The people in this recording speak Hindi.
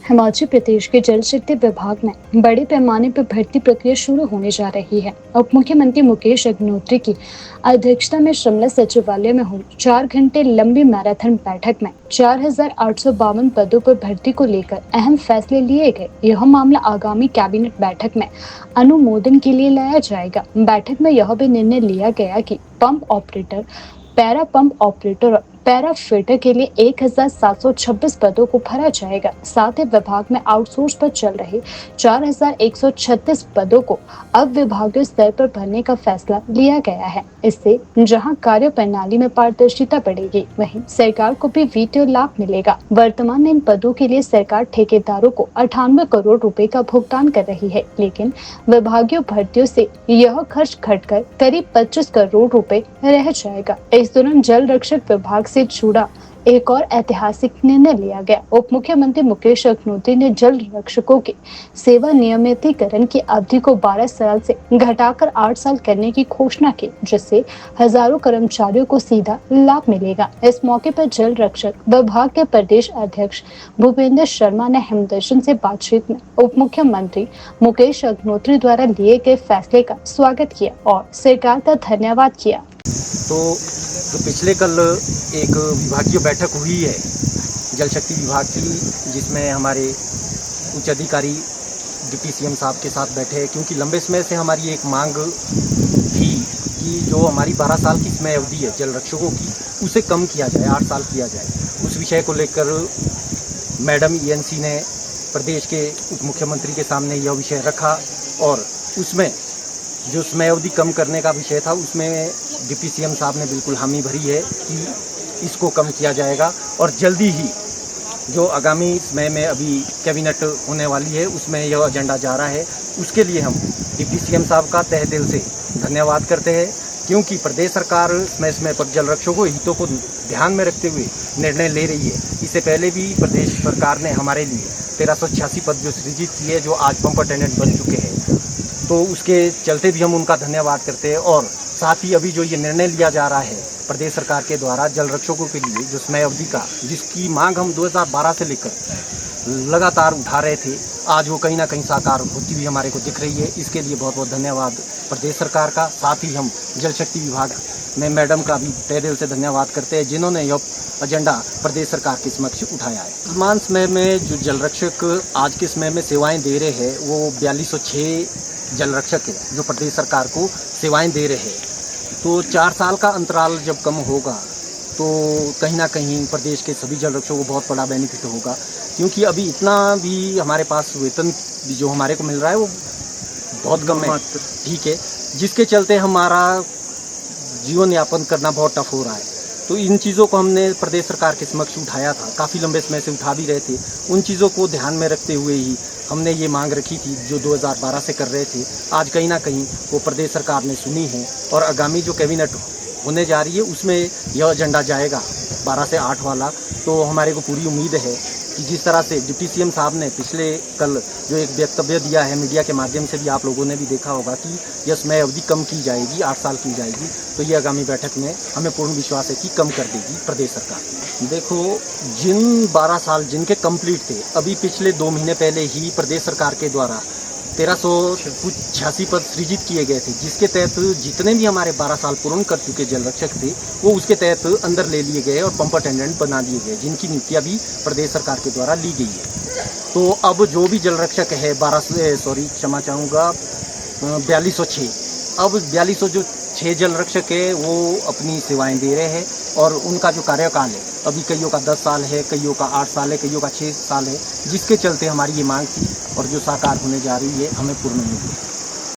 हिमाचल प्रदेश के जल शक्ति विभाग में बड़े पैमाने पर भर्ती प्रक्रिया शुरू होने जा रही है। उप मुख्यमंत्री मुकेश अग्निहोत्री की अध्यक्षता में शिमला सचिवालय में हुई 4 घंटे लंबी मैराथन बैठक में 4,852 पदों पर भर्ती को लेकर अहम फैसले लिए गए। यह मामला आगामी कैबिनेट बैठक में अनुमोदन के लिए लाया जाएगा। बैठक में यह भी निर्णय लिया गया कि pump operator, para pump operator और पैरा फिटर के लिए 1,726 पदों को भरा जाएगा। साथ ही विभाग में आउटसोर्स पर चल रहे 4,136 पदों को अब विभागीय स्तर पर भरने का फैसला लिया गया है। इससे जहां कार्य प्रणाली में पारदर्शिता बढ़ेगी, वहीं सरकार को भी वित्तीय लाभ मिलेगा। वर्तमान में इन पदों के लिए सरकार ठेकेदारों को 98 करोड़ रुपए का भुगतान कर रही है, लेकिन विभागीय भर्तियों से यह खर्च घटकर करीब 25 करोड़ रुपए रह जाएगा। इस दौरान जल रक्षक विभाग से जुड़ा एक और ऐतिहासिक निर्णय लिया गया। उप मुख्यमंत्री मुकेश अग्निहोत्री ने जल रक्षकों के सेवा नियमितीकरण की अवधि को 12 साल से घटाकर 8 साल करने की घोषणा की, जिससे हजारों कर्मचारियों को सीधा लाभ मिलेगा। इस मौके पर जल रक्षक विभाग के प्रदेश अध्यक्ष भूपेंद्र शर्मा ने हिमदर्शन से बातचीत में उप मुख्यमंत्री मुकेश अग्निहोत्री द्वारा लिए गए फैसले का स्वागत किया और सरकार का धन्यवाद किया। तो जो पिछले कल एक विभागीय बैठक हुई है जल शक्ति विभाग की, जिसमें हमारे उच्च अधिकारी डिप्टी सीएम साहब के साथ बैठे हैं, क्योंकि लंबे समय से हमारी एक मांग थी कि जो हमारी 12 साल की समय अवधि है जल रक्षकों की, उसे कम किया जाए, 8 साल किया जाए। उस विषय को लेकर मैडम ईएनसी ने प्रदेश के उप मुख्यमंत्री के सामने यह विषय रखा और उसमें जो समय अवधि कम करने का विषय था, उसमें डिप्टी सीएम साहब ने बिल्कुल हामी भरी है कि इसको कम किया जाएगा और जल्दी ही जो आगामी समय में अभी कैबिनेट होने वाली है उसमें यह एजेंडा जा रहा है। उसके लिए हम डिप्टी सीएम साहब का तहे दिल से धन्यवाद करते हैं, क्योंकि प्रदेश सरकार समय समय पर जल रक्षकों हितों को ध्यान में रखते हुए निर्णय ले रही है। इससे पहले भी प्रदेश सरकार ने हमारे लिए 1386 पद जो सृजित किए, जो आज पंप अटेंडेंट बन चुके हैं, तो उसके चलते भी हम उनका धन्यवाद करते हैं। और साथ ही अभी जो ये निर्णय लिया जा रहा है प्रदेश सरकार के द्वारा जल रक्षकों के लिए जो समय अवधि का, जिसकी मांग हम 2012 से लेकर लगातार उठा रहे थे, आज वो कहीं ना कहीं साकार होती हुई हमारे को दिख रही है। इसके लिए बहुत बहुत धन्यवाद प्रदेश सरकार का। साथ ही हम जल शक्ति विभाग में मैडम का भी तहे दिल से धन्यवाद करते हैं, जिन्होंने यह एजेंडा प्रदेश सरकार के समक्ष उठाया है। वर्तमान समय में जो जल रक्षक आज के समय में सेवाएं दे रहे हैं, वो 4206 जल रक्षक है जो प्रदेश सरकार को सेवाएं दे रहे हैं। तो 4 साल का अंतराल जब कम होगा तो कहीं ना कहीं प्रदेश के सभी जल रक्षकों को बहुत बड़ा बेनिफिट होगा, क्योंकि अभी इतना भी हमारे पास वेतन भी जो हमारे को मिल रहा है वो बहुत कम है, ठीक है, जिसके चलते हमारा जीवन यापन करना बहुत टफ हो रहा है। तो इन चीज़ों को हमने प्रदेश सरकार के समक्ष उठाया था, काफ़ी लंबे समय से उठा भी रहे थे। उन चीज़ों को ध्यान में रखते हुए ही हमने ये मांग रखी थी जो 2012 से कर रहे थे। आज कहीं ना कहीं वो प्रदेश सरकार ने सुनी है और आगामी जो कैबिनेट होने जा रही है उसमें यह एजेंडा जाएगा 12 से 8 वाला। तो हमारे को पूरी उम्मीद है कि जिस तरह से डिप्टी सीएम साहब ने पिछले कल जो एक वक्तव्य दिया है, मीडिया के माध्यम से भी आप लोगों ने भी देखा होगा कि यह समय अवधि कम की जाएगी, 8 साल की जाएगी। तो ये आगामी बैठक में हमें पूर्ण विश्वास है कि कम कर देगी प्रदेश सरकार। देखो, जिन 12 साल जिनके कंप्लीट थे, अभी पिछले 2 महीने पहले ही प्रदेश सरकार के द्वारा 1386 पद सृजित किए गए थे, जिसके तहत जितने भी हमारे 12 साल पूर्ण कर चुके जल रक्षक थे वो उसके तहत अंदर ले लिए गए और पंप अटेंडेंट बना दिए गए, जिनकी नियुक्तियां भी प्रदेश सरकार के द्वारा ली गई है। तो अब जो भी जल रक्षक है 4206, अब 4206 जल रक्षक है वो अपनी सेवाएं दे रहे हैं और उनका जो कार्यकाल है अभी कईयों का 10 साल है, कईयों का 8 साल है, कईयों का 6 साल है, जिसके चलते हमारी ये मांग थी और जो साकार होने जा रही है हमें पूर्ण उम्मीद है।